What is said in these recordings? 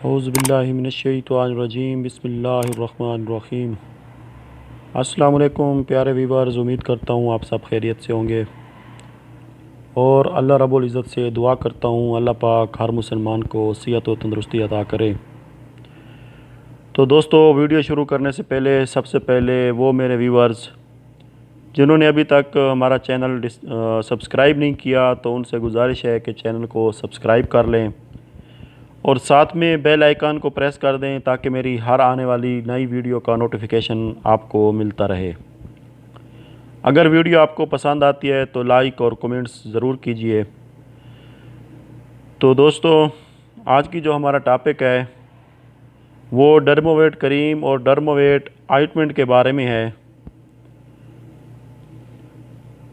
औज़ुबिल्लाहिमिनश्शैतानिर्रजीम बिस्मिल्लाहिर्रहमानिर्रहीम। अस्सलाम वालेकुम प्यारे व्यूअर्स, उम्मीद करता हूँ आप सब खैरियत से होंगे और अल्लाह रब्बुल इज़्ज़त से दुआ करता हूँ अल्लाह पाक हर मुसलमान को सेहत व तंदुरुस्ती अता करे। तो दोस्तों, वीडियो शुरू करने से पहले सबसे पहले वो मेरे व्यूअर्स जिन्होंने अभी तक हमारा चैनल सब्सक्राइब नहीं किया तो उनसे गुजारिश है कि चैनल को सब्सक्राइब कर लें और साथ में बेल आइकन को प्रेस कर दें ताकि मेरी हर आने वाली नई वीडियो का नोटिफिकेशन आपको मिलता रहे। अगर वीडियो आपको पसंद आती है तो लाइक और कमेंट्स ज़रूर कीजिए। तो दोस्तों, आज की जो हमारा टॉपिक है वो डर्मोवेट क्रीम और डर्मोवेट ऑइंटमेंट के बारे में है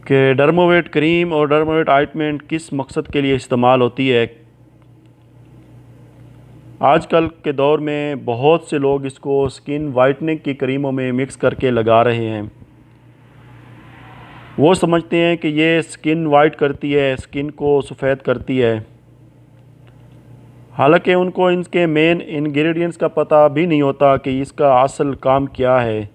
कि डर्मोवेट क्रीम और डर्मोवेट ऑइंटमेंट किस मकसद के लिए इस्तेमाल होती है। आजकल के दौर में बहुत से लोग इसको स्किन वाइटनिंग की क्रीमों में मिक्स करके लगा रहे हैं। वो समझते हैं कि ये स्किन वाइट करती है, स्किन को सफ़ेद करती है, हालांकि उनको इनके मेन इंग्रेडिएंट्स का पता भी नहीं होता कि इसका असल काम क्या है।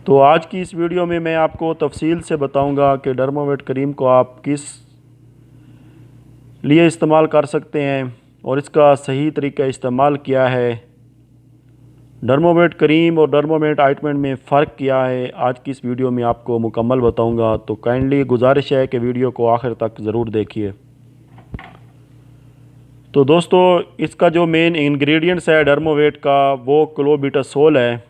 तो आज की इस वीडियो में मैं आपको तफसील से बताऊंगा कि डर्मोवेट क्रीम को आप किस लिए इस्तेमाल कर सकते हैं और इसका सही तरीका इस्तेमाल क्या है। डर्मोवेट क्रीम और डर्मोवेट ऑइंटमेंट में फ़र्क क्या है, आज की इस वीडियो में आपको मुकम्मल बताऊंगा। तो काइंडली गुजारिश है कि वीडियो को आखिर तक ज़रूर देखिए। तो दोस्तों, इसका जो मेन इंग्रेडिएंट्स है डर्मोवेट का वो क्लोबेटासोल है।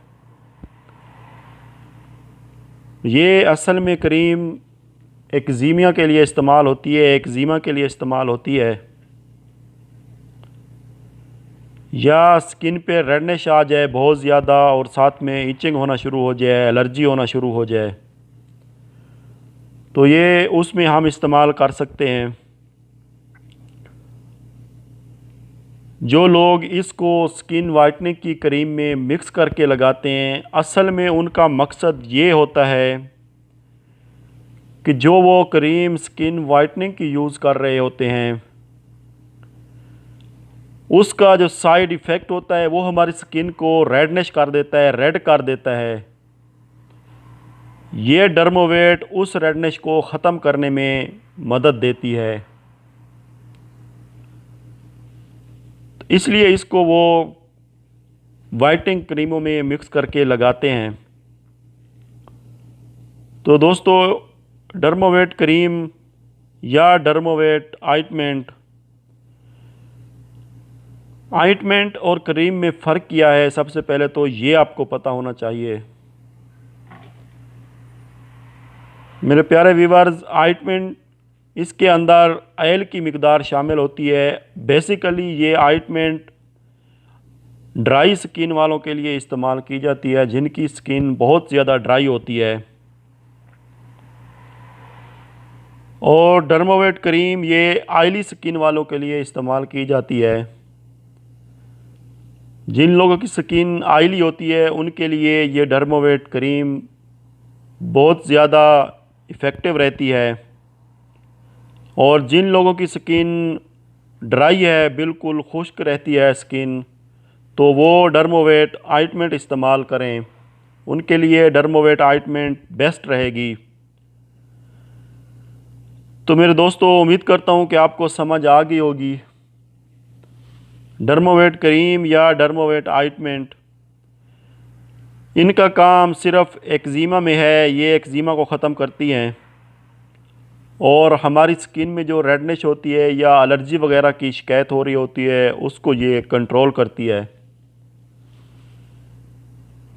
ये असल में क्रीम एक्जीमिया के लिए इस्तेमाल होती है, एक्जीमा के लिए इस्तेमाल होती है या स्किन पे रेडनेस आ जाए बहुत ज़्यादा और साथ में इचिंग होना शुरू हो जाए, एलर्जी होना शुरू हो जाए, तो ये उसमें हम इस्तेमाल कर सकते हैं। जो लोग इसको स्किन वाइटनिंग की क्रीम में मिक्स करके लगाते हैं, असल में उनका मकसद ये होता है कि जो वो क्रीम स्किन वाइटनिंग की यूज़ कर रहे होते हैं उसका जो साइड इफ़ेक्ट होता है वो हमारी स्किन को रेडनेस कर देता है, रेड कर देता है। ये डर्मोवेट उस रेडनेस को ख़त्म करने में मदद देती है, इसलिए इसको वो वाइटनिंग क्रीमों में मिक्स करके लगाते हैं। तो दोस्तों, डर्मोवेट क्रीम या डर्मोवेट ऑइंटमेंट और क्रीम में फ़र्क किया है, सबसे पहले तो ये आपको पता होना चाहिए। मेरे प्यारे व्यूअर्स, ऑइंटमेंट इसके अंदर ऑयल की मिकदार शामिल होती है। बेसिकली ये ऑइंटमेंट ड्राई स्किन वालों के लिए इस्तेमाल की जाती है, जिनकी स्किन बहुत ज़्यादा ड्राई होती है। और डर्मोवेट क्रीम ये ऑयली स्किन वालों के लिए इस्तेमाल की जाती है। जिन लोगों की स्किन ऑयली होती है उनके लिए ये डर्मोवेट क्रीम बहुत ज़्यादा इफ़ेक्टिव रहती है और जिन लोगों की स्किन ड्राई है, बिल्कुल खुश्क रहती है स्किन, तो वो डर्मोवेट ऑइंटमेंट इस्तेमाल करें, उनके लिए डर्मोवेट ऑइंटमेंट बेस्ट रहेगी। तो मेरे दोस्तों, उम्मीद करता हूँ कि आपको समझ आ गई होगी। डर्मोवेट क्रीम या डर्मोवेट ऑइंटमेंट, इनका काम सिर्फ़ एक्जीमा में है, ये एक्जीमा को ख़त्म करती हैं और हमारी स्किन में जो रेडनेस होती है या एलर्जी वगैरह की शिकायत हो रही होती है उसको ये कंट्रोल करती है।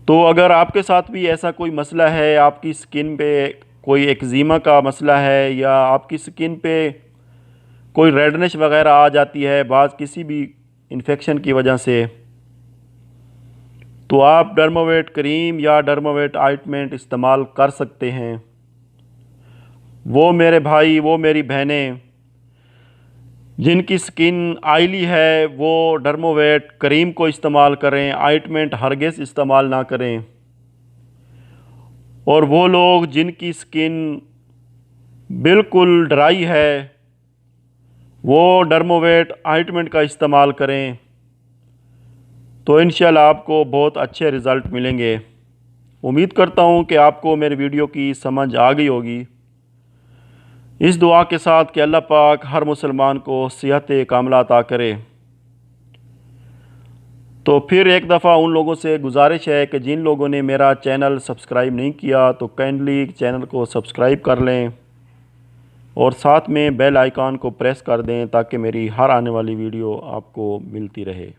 तो अगर आपके साथ भी ऐसा कोई मसला है, आपकी स्किन पे कोई एक्जीमा का मसला है या आपकी स्किन पे कोई रेडनेस वगैरह आ जाती है बाज़ किसी भी इन्फेक्शन की वजह से, तो आप डर्मोवेट क्रीम या डर्मोवेट ऑइंटमेंट इस्तेमाल कर सकते हैं। वो मेरे भाई, वो मेरी बहनें जिनकी स्किन ऑयली है वो डर्मोवेट क्रीम को इस्तेमाल करें, ऑइंटमेंट हरगिज़ इस्तेमाल ना करें। और वो लोग जिनकी स्किन बिल्कुल ड्राई है वो डर्मोवेट ऑइंटमेंट का इस्तेमाल करें तो इंशाल्लाह आपको बहुत अच्छे रिज़ल्ट मिलेंगे। उम्मीद करता हूँ कि आपको मेरी वीडियो की समझ आ गई होगी। इस दुआ के साथ कि अल्लाह पाक हर मुसलमान को सेहत कामिला अता करे। तो फिर एक दफ़ा उन लोगों से गुजारिश है कि जिन लोगों ने मेरा चैनल सब्सक्राइब नहीं किया तो काइंडली चैनल को सब्सक्राइब कर लें और साथ में बेल आइकॉन को प्रेस कर दें ताकि मेरी हर आने वाली वीडियो आपको मिलती रहे।